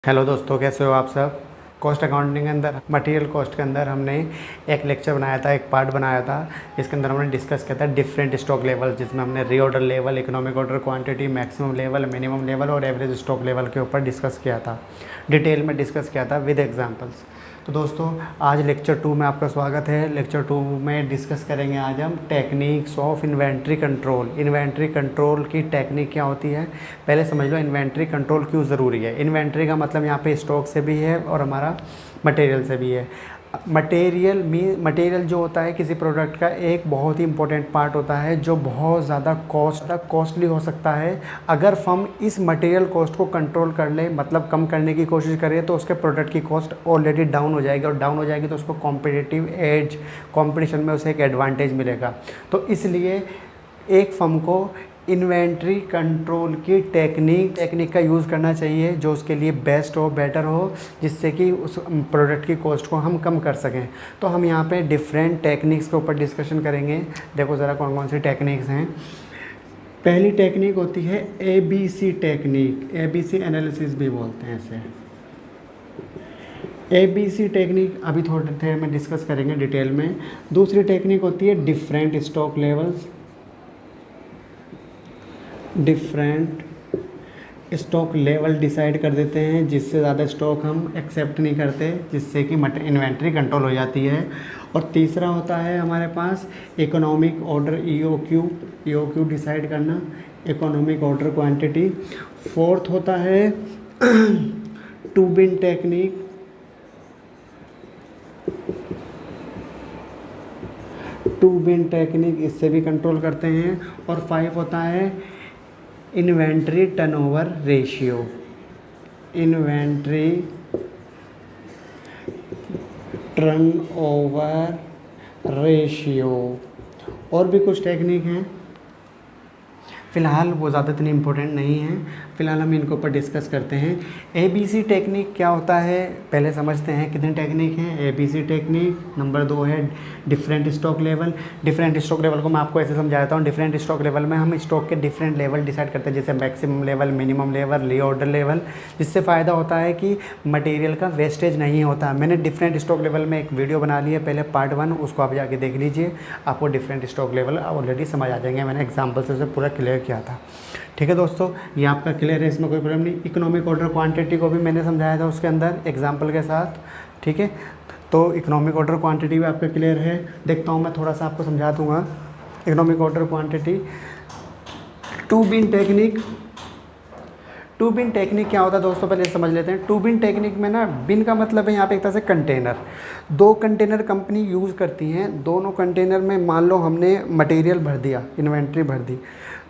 Hello दोस्तों, कैसे हो आप सब। कॉस्ट अकाउंटिंग के अंदर मटेरियल कॉस्ट के अंदर हमने एक लेक्चर बनाया था, एक पार्ट बनाया था। इसके अंदर हमने डिस्कस किया था डिफरेंट स्टॉक लेवल, जिसमें हमने reorder level, economic order quantity, maximum level, minimum level और एवरेज स्टॉक लेवल के ऊपर डिस्कस किया था। डिटेल में डिस्कस किया था विद एग्जांपल्स। तो दोस्तों, आज लेक्चर 2 में आपका स्वागत है। लेक्चर 2 में डिस्कस करेंगे आज हम techniques of inventory control. Inventory control की टेक्निक क्या होती है, पहले समझ लो इन्वेंट्री कंट्रोल क्यों ज़रूरी है। इन्वेंट्री का मतलब यहाँ पे स्टॉक से भी है और हमारा मटेरियल से भी है। मटेरियल जो होता है किसी प्रोडक्ट का एक बहुत ही इंपॉर्टेंट पार्ट होता है, जो बहुत ज़्यादा कॉस्टली हो सकता है। अगर हम इस मटेरियल कॉस्ट को कंट्रोल कर ले, मतलब कम करने की कोशिश करें, तो उसके प्रोडक्ट की कॉस्ट ऑलरेडी डाउन हो जाएगी, और डाउन हो जाएगी तो उसको कॉम्पिटिटिव एज, कॉम्पिटिशन में उसे एक एडवांटेज मिलेगा। तो इसलिए एक फर्म को इन्वेंट्री कंट्रोल की टेक्निक का यूज़ करना चाहिए, जो उसके लिए बेस्ट हो, बेटर हो, जिससे कि उस प्रोडक्ट की कॉस्ट को हम कम कर सकें। तो हम यहाँ पे डिफरेंट टेक्निक्स के ऊपर डिस्कशन करेंगे। देखो ज़रा कौन कौन सी टेक्निक्स हैं। पहली टेक्निक होती है ABC टेक्निक, ABC एनालिसिस भी बोलते हैं इसे। ABC टेक्निक अभी थोड़ी देर में डिस्कस करेंगे डिटेल में। दूसरी टेक्निक होती है different stock levels. Different stock level decide कर देते हैं, जिससे ज़्यादा स्टॉक हम एक्सेप्ट नहीं करते, जिससे कि इन्वेंट्री कंट्रोल हो जाती है। और तीसरा होता है हमारे पास इकोनॉमिक ऑर्डर, EOQ डिसाइड करना, इकोनॉमिक ऑर्डर क्वांटिटी। फोर्थ होता है two bin technique. Two bin technique, इससे भी कंट्रोल करते हैं। और 5 होता है inventory turnover ratio. Inventory turnover ratio. और भी कुछ टेक्निक हैं, फ़िलहाल वो ज़्यादा इतनी इम्पोर्टेंट नहीं है। फ़िलहाल हम इनके ऊपर डिस्कस करते हैं। ABC टेक्निक क्या होता है, पहले समझते हैं कितनी टेक्निक हैं। ABC टेक्निक नंबर 2 है different stock level. Different stock level को मैं आपको ऐसे समझाता हूँ। डिफरेंट स्टॉक लेवल में हम स्टॉक के डिफरेंट लेवल डिसाइड करते हैं, जैसे maximum level, minimum level, reorder level. जिससे फ़ायदा होता है कि मटेरियल का वेस्टेज नहीं होता। मैंने डिफरेंट स्टॉक लेवल में एक वीडियो बना ली है पहले, पार्ट 1, उसको आप जाके देख लीजिए। आपको डिफरेंट स्टॉक लेवल ऑलरेडी समझ आ जाएंगे। मैंने एग्जाम्पल से उसे पूरा क्लियर किया था। ठीक है दोस्तों, ये आपका क्लियर है, इसमें कोई प्रॉब्लम नहीं। इकोनॉमिक ऑर्डर क्वांटिटी को भी मैंने समझाया था उसके अंदर एग्जाम्पल के साथ। ठीक है, तो इकोनॉमिक ऑर्डर क्वांटिटी भी आपका क्लियर है। देखता हूँ मैं थोड़ा सा आपको समझा दूँगा। Economic order quantity, two bin technique. Two bin technique क्या होता है दोस्तों, पहले समझ लेते हैं। टू बिन टेक्निक में ना, बिन का मतलब है यहाँ पे एक तरह से कंटेनर। 2 कंटेनर कंपनी यूज़ करती हैं। दोनों कंटेनर में मान लो हमने मटेरियल भर दिया, इन्वेंट्री भर दी,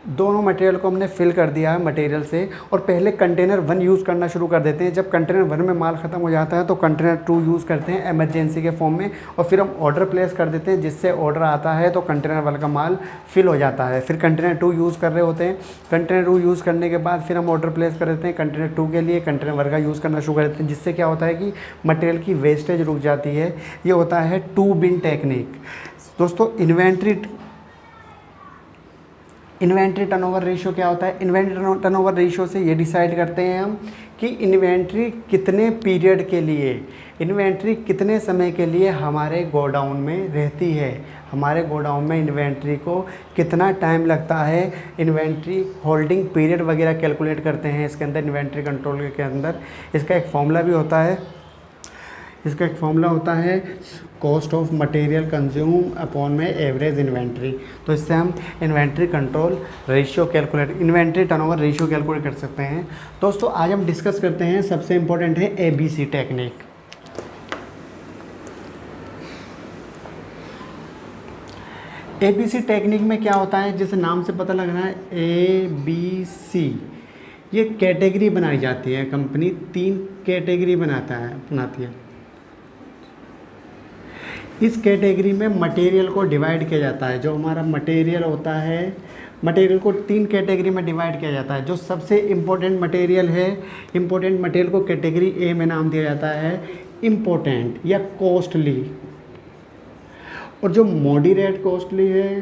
दोनों मटेरियल को हमने फिल कर दिया है मटेरियल से, और पहले कंटेनर 1 यूज़ करना शुरू कर देते हैं। जब कंटेनर 1 में माल ख़त्म हो जाता है तो कंटेनर 2 यूज़ करते हैं इमरजेंसी के फॉर्म में, और फिर हम ऑर्डर प्लेस कर देते हैं, जिससे ऑर्डर आता है तो कंटेनर 1 का माल फिल हो जाता है। फिर कंटेनर 2 यूज़ कर रहे होते हैं। कंटेनर 2 यूज़ करने के बाद फिर हम ऑर्डर प्लेस कर देते हैं कंटेनर 2 के लिए, कंटेनर 1 का यूज़ करना शुरू कर देते हैं, जिससे क्या होता है कि मटेरियल की वेस्टेज रुक जाती है। ये होता है टू बिन टेक्निक। दोस्तों, इन्वेंट्री टर्नओवर रेशियो क्या होता है। इन्वेंट्री टर्नओवर रेशियो से ये डिसाइड करते हैं हम कि इन्वेंट्री कितने पीरियड के लिए, इन्वेंट्री कितने समय के लिए हमारे गोडाउन में रहती है। हमारे गोडाउन में इन्वेंट्री को कितना टाइम लगता है, इन्वेंट्री होल्डिंग पीरियड वगैरह कैलकुलेट करते हैं इसके अंदर, इन्वेंट्री कंट्रोल के अंदर। इसका एक फॉर्मूला भी होता है। इसका एक फॉर्मूला होता है cost of material consume upon में एवरेज इन्वेंट्री। तो इससे हम inventory control ratio calculate, inventory turnover ratio calculate कर सकते हैं। दोस्तों, आज हम डिस्कस करते हैं, सबसे इम्पोर्टेंट है ABC टेक्निक। ABC टेक्निक में क्या होता है, जैसे नाम से पता लग रहा है ABC, ये कैटेगरी बनाई जाती है। कंपनी 3 कैटेगरी बनाती है। इस कैटेगरी में मटेरियल को डिवाइड किया जाता है। जो हमारा मटेरियल होता है, मटेरियल को 3 कैटेगरी में डिवाइड किया जाता है। जो सबसे इम्पोर्टेंट मटेरियल है, इम्पोर्टेंट मटेरियल को कैटेगरी A में नाम दिया जाता है इम्पोर्टेंट या कॉस्टली, और जो मॉडरेट कॉस्टली है,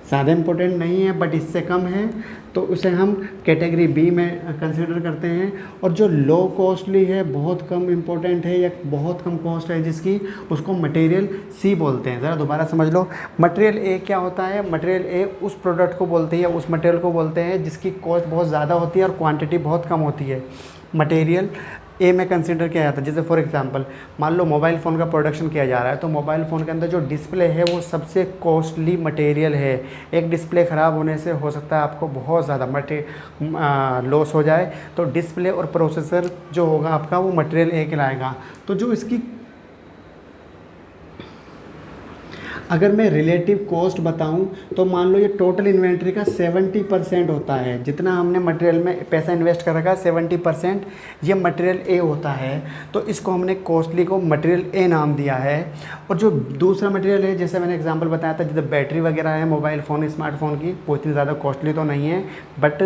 ज़्यादा इम्पोर्टेंट नहीं है बट इससे कम है, तो उसे हम कैटेगरी बी में कंसिडर करते हैं। और जो लो कॉस्टली है, बहुत कम इम्पोर्टेंट है या बहुत कम कॉस्ट है जिसकी, उसको मटेरियल सी बोलते हैं। ज़रा दोबारा समझ लो, मटेरियल ए क्या होता है? मटेरियल ए उस प्रोडक्ट को बोलते हैं, उस मटेरियल को बोलते हैं जिसकी कॉस्ट बहुत ज़्यादा होती है और क्वांटिटी बहुत कम होती है। मटेरियल ए में कंसिडर किया जाता है। जैसे फॉर एग्जांपल मान लो मोबाइल फ़ोन का प्रोडक्शन किया जा रहा है, तो मोबाइल फ़ोन के अंदर जो डिस्प्ले है वो सबसे कॉस्टली मटेरियल है। एक डिस्प्ले ख़राब होने से हो सकता है आपको बहुत ज़्यादा लॉस हो जाए, तो डिस्प्ले और प्रोसेसर जो होगा आपका वो मटेरियल ए कहलाएगा। तो जो इसकी अगर मैं रिलेटिव कॉस्ट बताऊं तो मान लो ये टोटल इन्वेंट्री का 70% होता है। जितना हमने मटेरियल में पैसा इन्वेस्ट कर रखा है 70% ये मटेरियल ए होता है। तो इसको हमने कॉस्टली को मटेरियल ए नाम दिया है। और जो दूसरा मटेरियल है, जैसे मैंने एग्जांपल बताया था, जैसे बैटरी वगैरह है मोबाइल फ़ोन स्मार्टफोन की, वो इतनी ज़्यादा कॉस्टली तो नहीं है, बट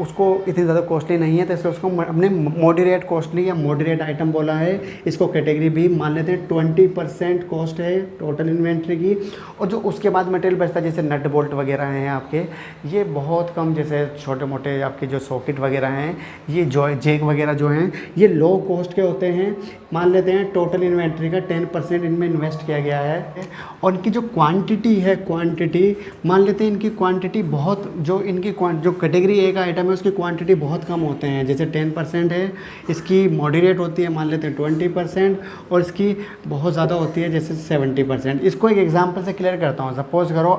उसको इतनी ज़्यादा कॉस्टली नहीं है, तो इसलिए उसको हमने मॉडरेट कॉस्टली या मॉडरेट आइटम बोला है। इसको कैटेगरी बी मान लेते हैं। 20% कॉस्ट है टोटल इन्वेंट्री की। और जो उसके बाद मटेरियल बचता है, जैसे नट बोल्ट वगैरह हैं आपके, ये बहुत कम, जैसे छोटे मोटे आपके जो सॉकेट वगैरह हैं, ये जैक वगैरह जो हैं, ये लो कॉस्ट के होते हैं। मान लेते हैं टोटल इन्वेंट्री का 10% इनमें इन्वेस्ट किया गया है। और इनकी जो क्वांटिटी है, क्वांटिटी मान लेते हैं इनकी क्वांटिटी बहुत, जो इनकी जो कैटेगरी ए का आइटम है उसकी क्वांटिटी बहुत कम होते हैं। जैसे 10% है, इसकी मॉडरेट होती है मान लेते हैं 20%, और इसकी बहुत ज़्यादा होती है जैसे 70%। इसको एक एग्जांपल से क्लियर करता हूँ। सपोज़ करो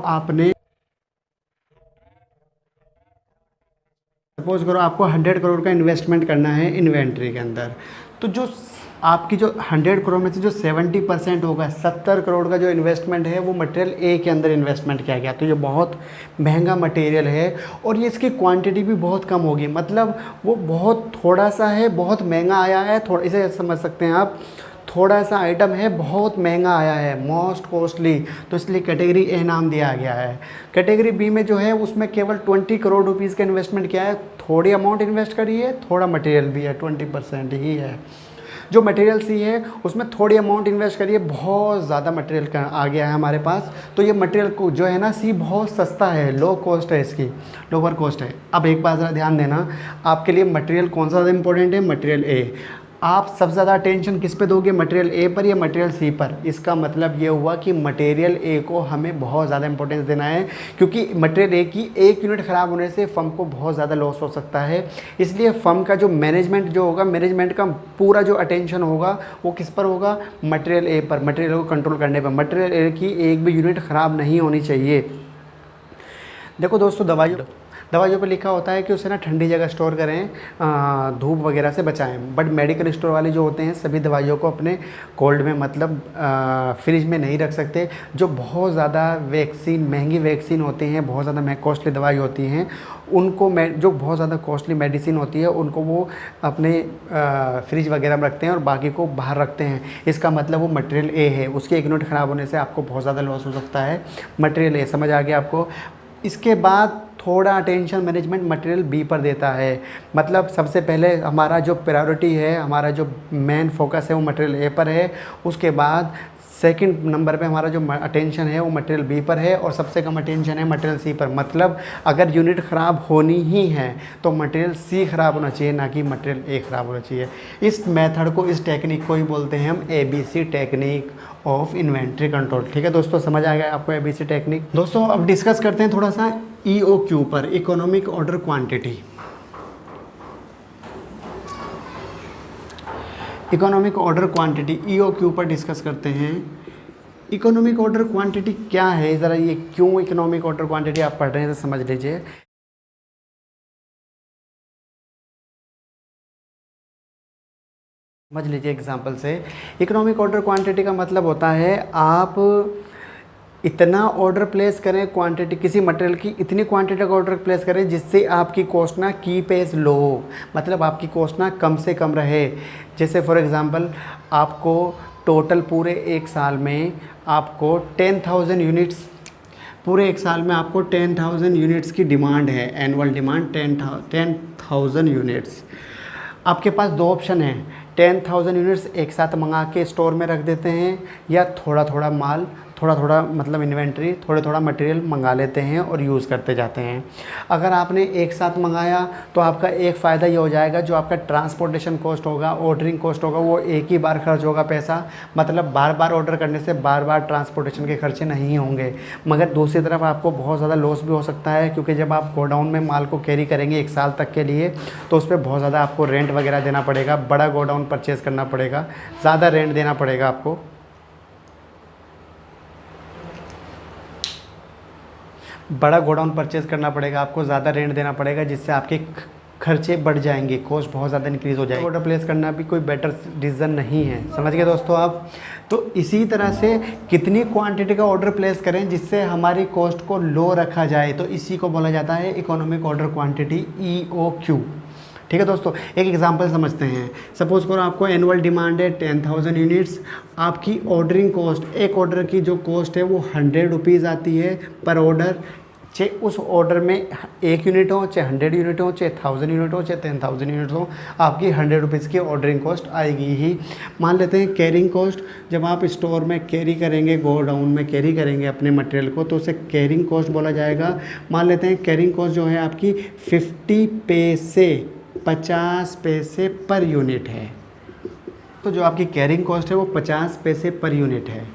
आपको 100 करोड़ का इन्वेस्टमेंट करना है इन्वेंट्री के अंदर। तो जो आपकी जो 100 करोड़ में से जो 70% होगा, 70 करोड़ का जो इन्वेस्टमेंट है वो मटेरियल ए के अंदर इन्वेस्टमेंट किया गया। तो ये बहुत महंगा मटेरियल है और ये इसकी क्वांटिटी भी बहुत कम होगी। मतलब वो बहुत थोड़ा सा है, बहुत महंगा आया है। थोड़ा इसे समझ सकते हैं आप, थोड़ा सा आइटम है, बहुत महंगा आया है, मोस्ट कॉस्टली, तो इसलिए कैटेगरी ए नाम दिया गया है। कैटेगरी बी में जो है उसमें केवल 20 करोड़ रुपीज़ का इन्वेस्टमेंट किया है। थोड़ी अमाउंट इन्वेस्ट करी है, थोड़ा मटेरियल भी है, 20% ही है। जो मटेरियल सी है उसमें थोड़ी अमाउंट इन्वेस्ट करिए, बहुत ज़्यादा मटेरियल का आ गया है हमारे पास। तो ये मटेरियल को जो है ना, सी बहुत सस्ता है, लो कॉस्ट है, इसकी लोअर कॉस्ट है। अब एक बात ज़रा ध्यान देना, आपके लिए मटेरियल कौन सा ज़्यादा इंपॉर्टेंट है? Material A. आप सबसे ज़्यादा अटेंशन किस पे दोगे? मटेरियल ए पर या मटेरियल सी पर? इसका मतलब ये हुआ कि मटेरियल ए को हमें बहुत ज़्यादा इंपॉर्टेंस देना है, क्योंकि मटेरियल ए की एक यूनिट ख़राब होने से फर्म को बहुत ज़्यादा लॉस हो सकता है। इसलिए फर्म का जो मैनेजमेंट जो होगा, मैनेजमेंट का पूरा जो अटेंशन होगा वो किस पर होगा? मटेरियल ए पर, मटेरियल को कंट्रोल करने पर। मटेरियल ए की एक भी यूनिट ख़राब नहीं होनी चाहिए। देखो दोस्तों, दवाइयों पे लिखा होता है कि उसे ना ठंडी जगह स्टोर करें, धूप वगैरह से बचाएं। बट मेडिकल स्टोर वाले जो होते हैं सभी दवाइयों को अपने कोल्ड में, मतलब फ्रिज में नहीं रख सकते। जो बहुत ज़्यादा महंगी वैक्सीन होती हैं, बहुत ज़्यादा कॉस्टली दवाई होती हैं, उनको जो बहुत ज़्यादा कॉस्टली मेडिसिन होती है उनको वो अपने फ्रिज वगैरह में रखते हैं और बाकी को बाहर रखते हैं। इसका मतलब वो मटेरियल ए है, उसकी एक यूनिट ख़राब होने से आपको बहुत ज़्यादा लॉस हो सकता है। मटेरियल ए, समझ आ गया आपको? इसके बाद थोड़ा अटेंशन मैनेजमेंट मटेरियल बी पर देता है। मतलब सबसे पहले हमारा जो प्रायोरिटी है, हमारा जो मेन फोकस है वो मटेरियल ए पर है। उसके बाद सेकंड नंबर पे हमारा जो अटेंशन है वो मटेरियल बी पर है, और सबसे कम अटेंशन है मटेरियल सी पर। मतलब अगर यूनिट ख़राब होनी ही है तो मटेरियल सी ख़राब होना चाहिए, ना कि मटेरियल ए ख़राब होना चाहिए। इस मेथड को, इस टेक्निक को ही बोलते हैं हम ABC technique of inventory control. ठीक है दोस्तों, समझ आ गया आपको ABC टेक्निक? दोस्तों अब डिस्कस करते हैं थोड़ा सा EOQ पर, economic order quantity. Economic order quantity EOQ पर डिस्कस करते हैं। इकोनॉमिक ऑर्डर क्वांटिटी क्या है, ज़रा ये क्यों इकोनॉमिक ऑर्डर क्वांटिटी आप पढ़ रहे हैं तो समझ लीजिए। समझ लीजिए एग्जांपल से। इकोनॉमिक ऑर्डर क्वांटिटी का मतलब होता है आप इतना ऑर्डर प्लेस करें, क्वांटिटी किसी मटेरियल की इतनी क्वांटिटी का ऑर्डर प्लेस करें जिससे आपकी कॉस्ट ना कीप एज लो हो, मतलब आपकी कॉस्ट ना कम से कम रहे। जैसे फॉर एग्जांपल आपको टोटल पूरे एक साल में आपको 10,000 यूनिट्स, पूरे एक साल में आपको 10,000 यूनिट्स की डिमांड है, एनुअल डिमांड 10,000 यूनिट्स। आपके पास दो ऑप्शन हैं, 10,000 यूनिट्स एक साथ मंगा के स्टोर में रख देते हैं, या थोड़ा थोड़ा माल थोड़ा थोड़ा मतलब इन्वेंट्री थोड़ा थोड़ा मटेरियल मंगा लेते हैं और यूज़ करते जाते हैं। अगर आपने एक साथ मंगाया तो आपका एक फ़ायदा ये हो जाएगा, जो आपका ट्रांसपोर्टेशन कॉस्ट होगा, ऑर्डरिंग कॉस्ट होगा, वो एक ही बार खर्च होगा पैसा, मतलब बार बार ऑर्डर करने से बार बार ट्रांसपोर्टेशन के खर्चे नहीं होंगे। मगर दूसरी तरफ आपको बहुत ज़्यादा लॉस भी हो सकता है, क्योंकि जब आप गोडाउन में माल को कैरी करेंगे 1 साल तक के लिए तो उस पर बहुत ज़्यादा आपको रेंट वगैरह देना पड़ेगा, बड़ा गोडाउन परचेज़ करना पड़ेगा, ज़्यादा रेंट देना पड़ेगा आपको। बड़ा गोडाउन परचेज़ करना पड़ेगा आपको, ज़्यादा रेंट देना पड़ेगा, जिससे आपके खर्चे बढ़ जाएंगे, कॉस्ट बहुत ज़्यादा इंक्रीज़ हो जाएगी। ऑर्डर प्लेस करना भी कोई बेटर डिसीजन नहीं है, समझ गए दोस्तों आप। तो इसी तरह से कितनी क्वांटिटी का ऑर्डर प्लेस करें जिससे हमारी कॉस्ट को लो रखा जाए, तो इसी को बोला जाता है इकोनॉमिक ऑर्डर क्वांटिटी, EOQ। ठीक है दोस्तों, एक एग्जांपल समझते हैं। सपोज़ करो आपको एनुअल डिमांड है 10,000 यूनिट्स, आपकी ऑर्डरिंग कॉस्ट, एक ऑर्डर की जो कॉस्ट है वो 100 रुपीज़ आती है पर ऑर्डर। चाहे उस ऑर्डर में 1 यूनिट हो, चाहे 100 यूनिट हो, चाहे 1000 यूनिट हो, चाहे 10,000 यूनिट हो, आपकी 100 रुपीज़ की ऑर्डरिंग कॉस्ट आएगी ही। मान लेते हैं कैरिंग कॉस्ट, जब आप स्टोर में कैरी करेंगे, गोडाउन में कैरी करेंगे अपने मटेरियल को, तो उसे कैरिंग कॉस्ट बोला जाएगा। मान लेते हैं कैरिंग कॉस्ट जो है आपकी 50 पैसे 50 पैसे पर यूनिट है। तो जो आपकी कैरिंग कॉस्ट है वो 50 पैसे पर यूनिट है।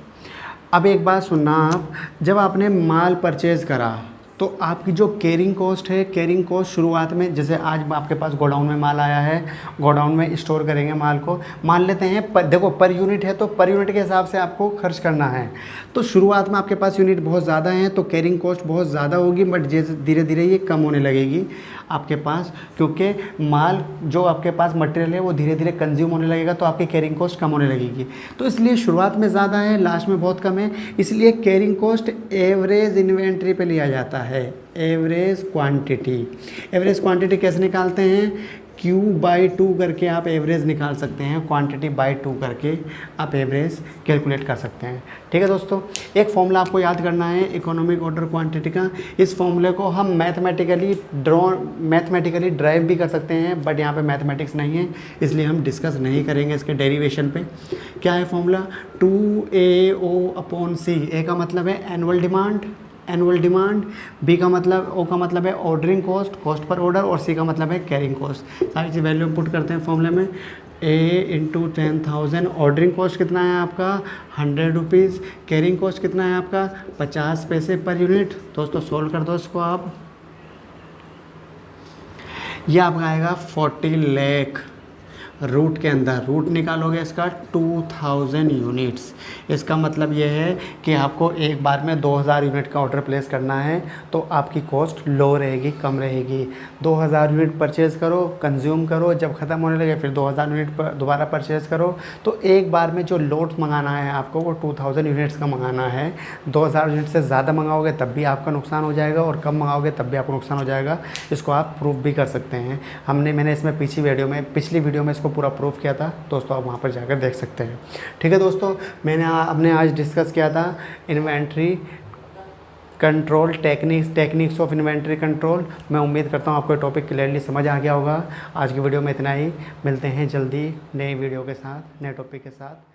अब एक बात सुनना आप, जब आपने माल परचेज़ करा तो आपकी जो कैरिंग कॉस्ट है, कैरिंग कॉस्ट शुरुआत में, जैसे आज आपके पास गोडाउन में माल आया है, गोडाउन में स्टोर करेंगे माल को, मान लेते हैं देखो पर यूनिट है तो पर यूनिट के हिसाब से आपको खर्च करना है। तो शुरुआत में आपके पास यूनिट बहुत ज़्यादा हैं तो कैरिंग कॉस्ट बहुत ज़्यादा होगी, बट जैसे धीरे धीरे ये कम होने लगेगी आपके पास, क्योंकि माल जो आपके पास मटेरियल है वो धीरे धीरे कंज्यूम होने लगेगा, तो आपकी कैरिंग कॉस्ट कम होने लगेगी। तो इसलिए शुरुआत में ज़्यादा है, लास्ट में बहुत कम है, इसलिए कैरिंग कॉस्ट एवरेज इन्वेंट्री पे लिया जाता है। एवरेज क्वांटिटी, एवरेज क्वांटिटी कैसे निकालते हैं? Q/2 करके आप एवरेज निकाल सकते हैं, क्वांटिटी बाई 2 करके आप एवरेज कैलकुलेट कर सकते हैं। ठीक है दोस्तों, एक फॉर्मूला आपको याद करना है इकोनॉमिक ऑर्डर क्वांटिटी का। इस फॉर्मूले को हम मैथमेटिकली ड्राइव भी कर सकते हैं, बट यहाँ पे मैथमेटिक्स नहीं है इसलिए हम डिस्कस नहीं करेंगे इसके डेरिवेशन पे। क्या है फॉर्मूला? 2AO/C। ए का मतलब है एनुअल डिमांड, बी का मतलब, ओ का मतलब है ordering cost, cost per order, और सी का मतलब है कैरिंग कॉस्ट। सारी चीज़ वैल्यू पुट करते हैं फॉर्मूले में। A × 10,000, ऑर्डरिंग कॉस्ट कितना है आपका? 100 रुपीज़, कैरिंग कॉस्ट कितना है आपका? 50 पैसे पर यूनिट। दोस्तों सोल्व कर दो इसको आप, यह आपका आएगा 40 लाख। रूट के अंदर रूट निकालोगे इसका 2000 यूनिट्स। इसका मतलब ये है कि आपको एक बार में 2000 यूनिट का ऑर्डर प्लेस करना है तो आपकी कॉस्ट लो रहेगी, कम रहेगी। 2000 यूनिट परचेज़ करो, कंज्यूम करो, जब ख़त्म होने लगे फिर 2000 यूनिट पर दोबारा परचेज़ करो। तो एक बार में जो लोड मंगाना है आपको वो 2000 यूनिट्स का मंगाना है। 2000 यूनिट से ज़्यादा मंगाओगे तब भी आपका नुकसान हो जाएगा और कम मंगाओगे तब भी आपको नुकसान हो जाएगा। इसको आप प्रूफ भी कर सकते हैं। मैंने इसमें पिछली वीडियो में इसको पूरा प्रूफ किया था दोस्तों, आप वहाँ पर जाकर देख सकते हैं। ठीक है दोस्तों, हमने आज डिस्कस किया था inventory control techniques of inventory control. मैं उम्मीद करता हूँ आपको टॉपिक क्लियरली समझ आ गया होगा। आज की वीडियो में इतना ही, मिलते हैं जल्दी नई वीडियो के साथ, नए टॉपिक के साथ।